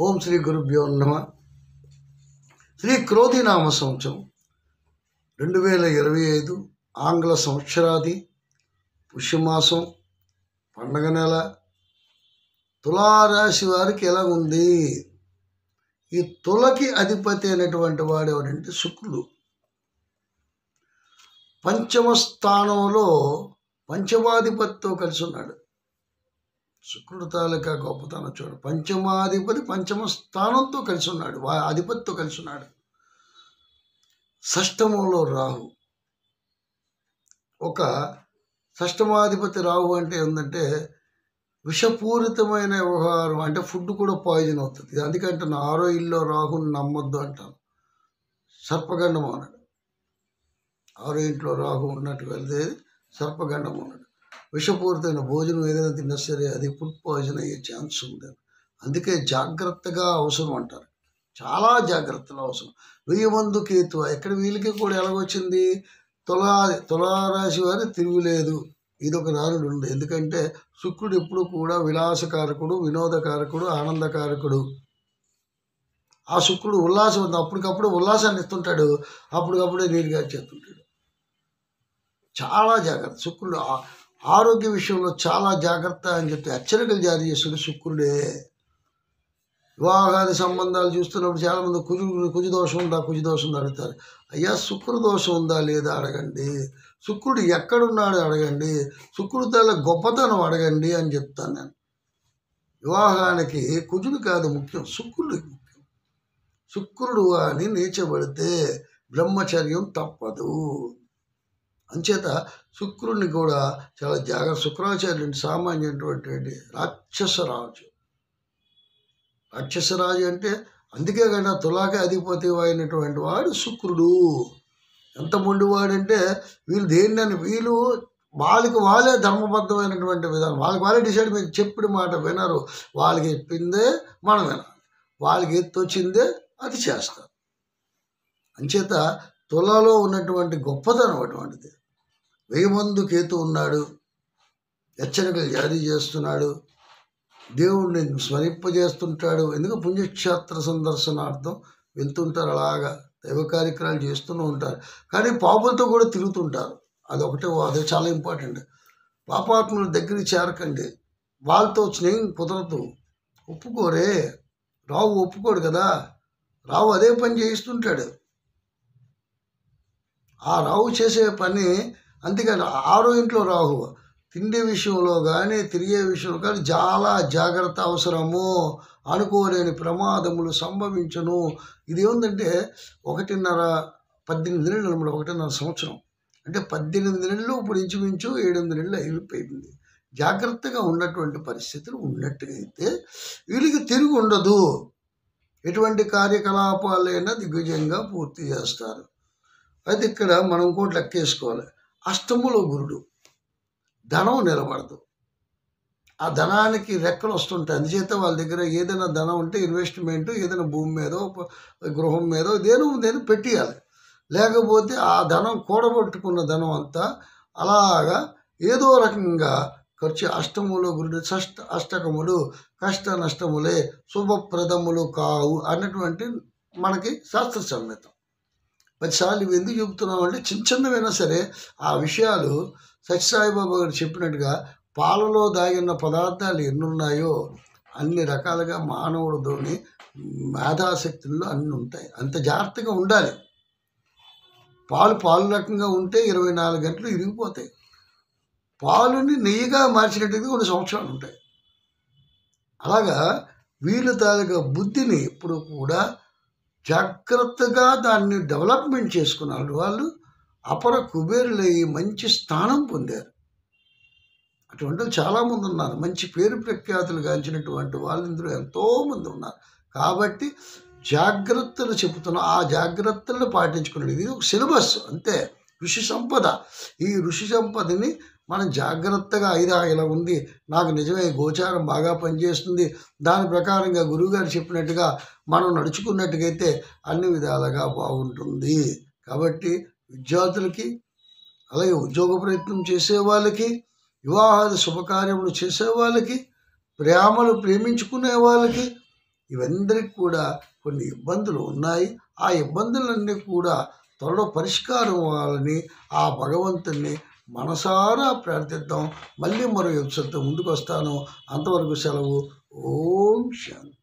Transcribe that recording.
ఓం శ్రీ గురుభ్యో నమ. శ్రీ క్రోధినామ సంవత్సరం 2025 ఆంగ్ల సంవత్సరాది పుష్యమాసం పండగ నెల. తులారాశి వారికి ఎలా ఉంది? ఈ తులకి అధిపతి అయినటువంటి వాడు ఎవడంటే శుక్రుడు. పంచమ స్థానంలో పంచమాధిపతితో కలిసి ఉన్నాడు. శుక్రుడు తాలూకా గొప్పతనం చూడు. పంచమాధిపతి పంచమ స్థానంతో కలిసి ఉన్నాడు, అధిపతితో కలిసి ఉన్నాడు. షష్టమంలో రాహు. ఒక షష్టమాధిపతి రాహు అంటే ఏంటంటే విషపూరితమైన వ్యవహారం, అంటే ఫుడ్ కూడా పాయిజన్ అవుతుంది. అందుకంటే 6వ ఇల్లు రాహుని నమ్మొద్దు అంటాను. సర్పగండం అన్నాడు. 6వ ఇంట్లో రాహు ఉన్నట్టు వెళ్తే సర్పగండం అన్నాడు. విషపూరితమైన భోజనం ఏదైనా తిన్నా సరే అది ఫుడ్ పాయిజన్ అయ్యే ఛాన్స్ ఉంది. అందుకే జాగ్రత్తగా అవసరం అంటారు. చాలా జాగ్రత్తలు అవసరం. 1000 మంది కేతు ఎక్కడ వీళ్ళకి కూడా ఎలాగొచ్చింది? తులారాశి వారి తిరుగులేదు. ఇదొక నానుడు ఉంది. ఎందుకంటే శుక్రుడు ఎప్పుడు కూడా విలాసకారకుడు, వినోదకారకుడు, ఆనందకారకుడు. ఆ శుక్రుడు ఉల్లాసం ఉంది, అప్పటికప్పుడు ఉల్లాసాన్ని ఇస్తుంటాడు, అప్పటికప్పుడే నీరుగా చేస్తుంటాడు. చాలా జాగ్రత్త. శుక్రుడు ఆరోగ్య విషయంలో చాలా జాగ్రత్త అని చెప్పి హెచ్చరికలు జారీ చేస్తాడు శుక్రుడే. వివాహాది సంబంధాలు చూస్తున్నప్పుడు చాలామంది కుజు దోషం ఉందా అడుగుతారు. అయ్యా, శుక్ర దోషం ఉందా లేదా అడగండి, శుక్రుడు ఎక్కడున్నాడు అడగండి, శుక్రుడు తల గొప్పతనం అడగండి అని చెప్తాను నేను. వివాహానికి కుజుడు కాదు ముఖ్యం, శుక్రుడు ముఖ్యం. శుక్రుడు అని నీచబడితే బ్రహ్మచర్యం తప్పదు. అంచేత శుక్రుడిని కూడా చాలా జాగ్రత్త. శుక్రాచార్యుడు సామాన్యమైనటువంటి రాక్షసరాజు. రాక్షసరాజు అంటే అందుకే కదా తులాకి అధిపతి అయినటువంటి వాడు శుక్రుడు. ఎంత మొండివాడంటే వీళ్ళు వాళ్ళకి వాళ్ళే ధర్మబద్ధమైనటువంటి విధానం, వాళ్ళే డిసైడ్ మీద చెప్పిన మాట వినరు. వాళ్ళకి చెప్పిందే మనం వినాలి, వాళ్ళకి తోచిందే అది చేస్తారు. అంచేత తులలో ఉన్నటువంటి గొప్పతనం అటువంటిది. 1000 మంది కేతు ఉన్నాడు, హెచ్చరికలు జారీ చేస్తున్నాడు, దేవుడిని స్మరింపజేస్తుంటాడు. ఎందుకు పుణ్యక్షేత్ర సందర్శనార్థం వెళ్తుంటారు, అలాగా దైవ కార్యక్రమాలు చేస్తూనే ఉంటారు. కానీ పాపులతో కూడా తిరుగుతుంటారు. అదే చాలా ఇంపార్టెంట్. పాపాత్ముల దగ్గరికి చేరకండి, వాళ్ళతో స్నేహం కుదరదు. ఒప్పుకోరే. రావు ఒప్పుకోడు కదా, రావు అదే పని చేయిస్తుంటాడు. ఆ రావు చేసే పని అందుకని 6వ ఇంట్లో రాహు. తిండి విషయంలో కానీ తిరిగే విషయంలో కానీ చాలా జాగ్రత్త అవసరము. అనుకోలేని ప్రమాదములు సంభవించను. ఇది ఏముందంటే 18 నెలలు అన్నమాట. 1.5 సంవత్సరం అంటే 18 నెలలు. ఇప్పుడు ఇంచుమించు 7-8 నెలలు అయిపోయింది. జాగ్రత్తగా ఉన్నటువంటి పరిస్థితులు ఉన్నట్టుగైతే వీళ్ళకి తిరిగి ఉండదు. ఎటువంటి కార్యకలాపాలైనా దిగ్విజయంగా పూర్తి చేస్తారు. అయితే ఇక్కడ మనం ఇంకోటి లెక్కేసుకోవాలి. అష్టములో గురుడు. ధనం నిలబడదు, ఆ ధనానికి రెక్కలు వస్తుంటాయి. అందుచేత వాళ్ళ దగ్గర ఏదైనా ధనం ఉంటే ఇన్వెస్ట్మెంట్ ఏదైనా భూమి మీదో గృహం మీదో దేని పెట్టియాలి. లేకపోతే ఆ ధనం కూడబట్టుకున్న ధనం అంతా అలాగా ఏదో రకంగా ఖర్చు. అష్టములో గురుడు. అష్టకములు కష్ట నష్టములే, శుభప్రదములు కావు అన్నటువంటి మనకి శాస్త్ర సమ్మతం. 10 సార్లు ఇవి ఎందుకు చెబుతున్నామంటే చిన్నవైనా సరే ఆ విషయాలు సత్యసాయిబాబా గారు చెప్పినట్టుగా పాలలో దాగిన పదార్థాలు ఎన్నున్నాయో అన్ని రకాలుగా మానవుడితోని మేధాశక్తుల్లో అన్నీ ఉంటాయి. అంత జాగ్రత్తగా ఉండాలి. పాలు రకంగా ఉంటే 24 గంటలు ఇరిగిపోతాయి. పాలుని నెయ్యిగా మార్చినట్టుగా కొన్ని సంవత్సరాలు ఉంటాయి. అలాగా వీళ్ళ తాలూకా బుద్ధిని ఎప్పుడు కూడా జాగ్రత్తగా దాన్ని డెవలప్మెంట్ చేసుకున్నారు. వాళ్ళు అపర కుబేరులయ్యి మంచి స్థానం పొందారు. అటువంటి వాళ్ళు చాలామంది ఉన్నారు. మంచి పేరు ప్రఖ్యాతులు గాంచినటువంటి వాళ్ళు ఇందులో ఎంతోమంది ఉన్నారు. కాబట్టి జాగ్రత్తలు చెబుతున్నాం, ఆ జాగ్రత్తలను పాటించుకున్నాడు. ఇది ఒక సిలబస్ అంతే. ఋషి సంపద. ఈ ఋషి సంపదని మనం జాగ్రత్తగా ఇలా ఉంది, నాకు నిజమే గోచారం బాగా పనిచేస్తుంది, దాని ప్రకారంగా గురువుగారు చెప్పినట్టుగా మనం నడుచుకున్నట్టుగైతే అన్ని విధాలుగా బాగుంటుంది. కాబట్టి విద్యార్థులకి, అలాగే ఉద్యోగ ప్రయత్నం చేసే వాళ్ళకి, వివాహాది శుభకార్యములు చేసే వాళ్ళకి, ప్రేమించుకునే వాళ్ళకి ఇవందరికి కూడా కొన్ని ఇబ్బందులు ఉన్నాయి. ఆ ఇబ్బందులన్నీ కూడా త్వరలో పరిష్కారం అవ్వాలని ఆ భగవంతుణ్ణి మనసారా ప్రార్థిద్దాం. మళ్ళీ మరో ఎపిసోడ్తో ముందుకు వస్తాను. అంతవరకు సెలవు. ఓం శాంతి.